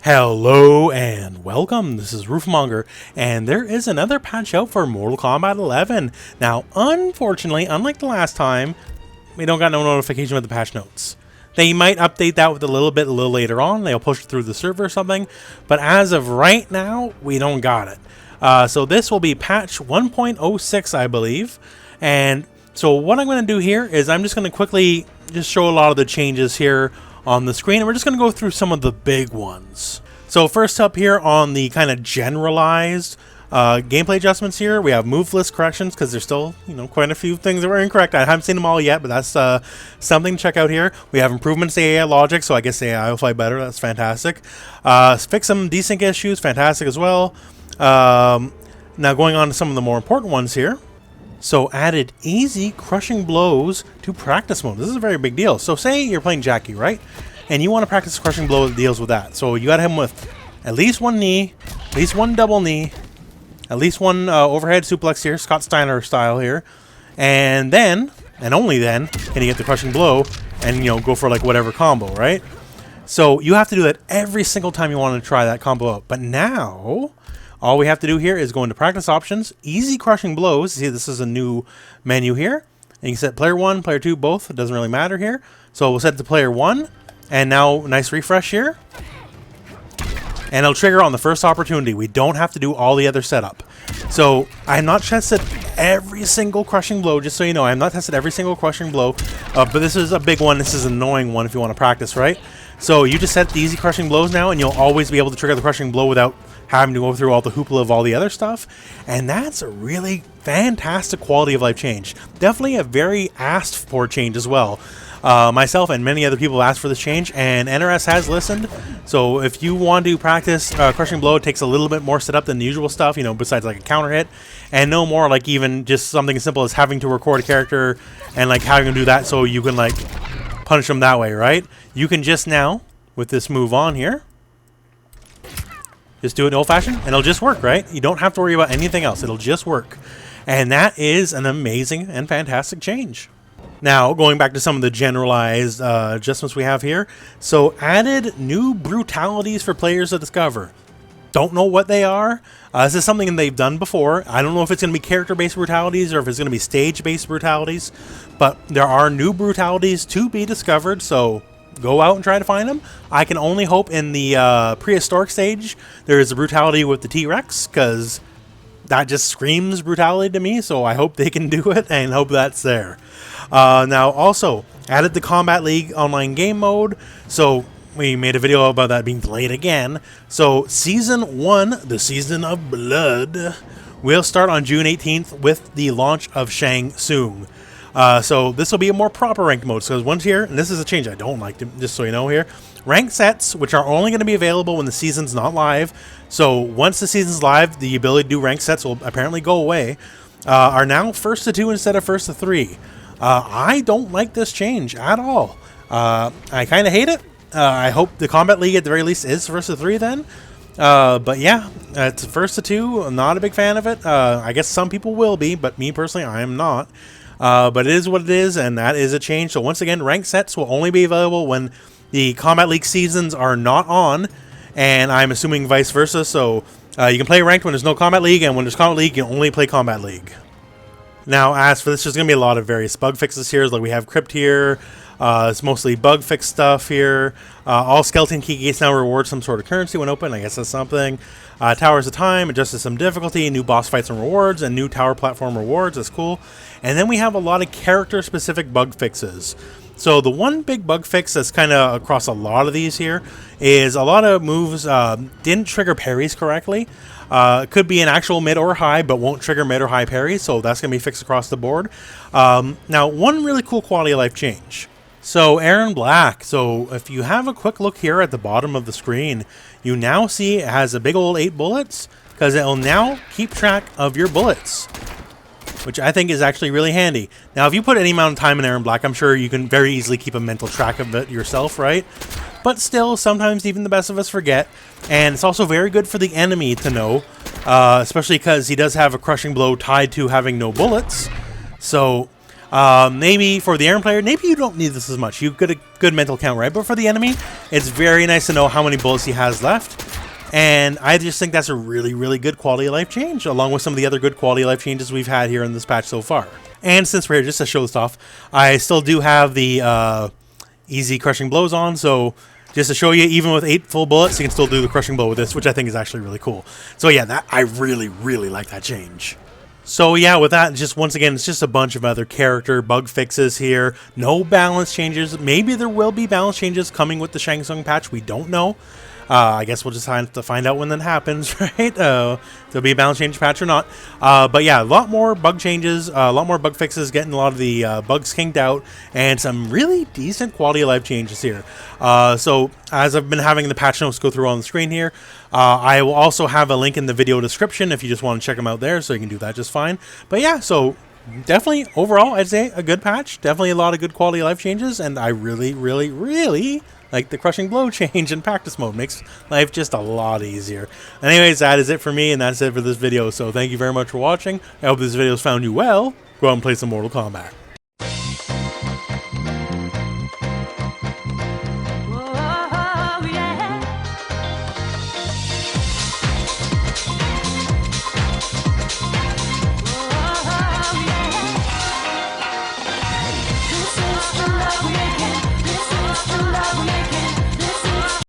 Hello and welcome, this is Rooflemonger, and there is another patch out for Mortal Kombat 11. Now, unfortunately, unlike the last time, we don't got no notification with the patch notes. They might update that with a little later on, they'll push it through the server or something, but as of right now, we don't got it. So this will be patch 1.06, I believe, and so what I'm going to do here is I'm just going to quickly just show a lot of the changes here on the screen, and we're just going to go through some of the big ones. So first up here on the kind of generalized gameplay adjustments here, we have move list corrections, because there's still, quite a few things that were incorrect. I haven't seen them all yet, but that's something to check out here. We have improvements to AI logic, so I guess AI will fly better. That's fantastic. Fix some desync issues, fantastic as well. Now going on to some of the more important ones here. So added easy crushing blows to practice mode. This is a very big deal. So say you're playing Jackie, right? And you want to practice crushing blow that deals with that. So you got him with at least one knee, at least one double knee, at least one overhead suplex here, Scott Steiner style here. And then, and only then, can you get the crushing blow and, go for like whatever combo, right? So you have to do that every single time you want to try that combo out. But now, all we have to do here is go into practice options, easy crushing blows. See, this is a new menu here. And you can set player 1, player 2, both. It doesn't really matter here. So we'll set it to player 1. And now, nice refresh here. And it'll trigger on the first opportunity. We don't have to do all the other setup. So I have not tested every single crushing blow, just so you know. I have not tested every single crushing blow. But this is a big one. This is an annoying one if you want to practice, right? So you just set the easy crushing blows now, and you'll always be able to trigger the crushing blow without having to go through all the hoopla of all the other stuff. And that's a really fantastic quality of life change. Definitely a very asked for change as well. Myself and many other people have asked for this change, and NRS has listened. So if you want to practice crushing blow, it takes a little bit more setup than the usual stuff, besides like a counter hit, and no more like even just something as simple as having to record a character and like having to do that so you can like punish them that way, right? You can just now, with this move on here, just do it old-fashioned, and it'll just work, right? You don't have to worry about anything else. It'll just work. And that is an amazing and fantastic change. Now, going back to some of the generalized adjustments we have here. So, added new brutalities for players to discover. Don't know what they are. This is something they've done before. I don't know if it's going to be character-based brutalities or if it's going to be stage-based brutalities. But there are new brutalities to be discovered, so go out and try to find them. I can only hope in the prehistoric stage there is a brutality with the T-Rex, because that just screams brutality to me, so I hope they can do it and hope that's there. Now also added the Kombat League online game mode, so we made a video about that being delayed again. So Season 1, the Season of Blood, will start on June 18th with the launch of Shang Tsung. So this will be a more proper ranked mode. So once here, and this is a change I don't like, just so you know here, ranked sets, which are only going to be available when the season's not live. So once the season's live, the ability to do ranked sets will apparently go away. Are now first to 2 instead of first to 3. I don't like this change at all. I kind of hate it. I hope the Kombat League at the very least is first to 3 then. But yeah, it's first to 2. I'm not a big fan of it. I guess some people will be, but me personally, I am not. But it is what it is, and that is a change. So once again, ranked sets will only be available when the Kombat League seasons are not on, and I'm assuming vice versa. So you can play ranked when there's no Kombat League, and when there's Kombat League, you can only play Kombat League. Now, as for this, there's going to be a lot of various bug fixes here. Like we have Crypt here. It's mostly bug fix stuff here. All skeleton key gates now reward some sort of currency when open. I guess that's something. Towers of Time adjusted some difficulty, new boss fights and rewards, and new tower platform rewards. That's cool. And then we have a lot of character-specific bug fixes. So the one big bug fix that's kind of across a lot of these here is a lot of moves didn't trigger parries correctly. Could be an actual mid or high, but won't trigger mid or high parries, so that's going to be fixed across the board. Now, one really cool quality of life change. So Aaron Black, so if you have a quick look here at the bottom of the screen, you now see it has a big old 8 bullets, because it will now keep track of your bullets, which I think is actually really handy. Now, if you put any amount of time in Aaron Black, I'm sure you can very easily keep a mental track of it yourself, right? But still, sometimes even the best of us forget, and it's also very good for the enemy to know, especially because he does have a crushing blow tied to having no bullets. So Maybe for the Aaron player, maybe you don't need this as much. You get a good mental count, right? But for the enemy, it's very nice to know how many bullets he has left. And I just think that's a really, really good quality of life change, along with some of the other good quality of life changes we've had here in this patch so far. And since we're here, just to show this off, I still do have the easy crushing blows on, so just to show you, even with 8 full bullets, you can still do the crushing blow with this, which I think is actually really cool. So yeah, I really, really like that change. So yeah, with that, just once again, it's just a bunch of other character bug fixes here. No balance changes. Maybe there will be balance changes coming with the Shang Tsung patch. We don't know. I guess we'll just have to find out when that happens, right? There'll be a balance change patch or not. But yeah, a lot more bug changes, a lot more bug fixes, getting a lot of the bugs kinked out, and some really decent quality of life changes here. So as I've been having the patch notes go through on the screen here, I will also have a link in the video description if you just want to check them out there, so you can do that just fine. But yeah, so definitely overall, I'd say a good patch. Definitely a lot of good quality of life changes, and I really, really, really like the crushing blow change in practice mode. Makes life just a lot easier. Anyways, that is it for me, and that's it for this video. So thank you very much for watching. I hope this video has found you well. Go out and play some Mortal Kombat.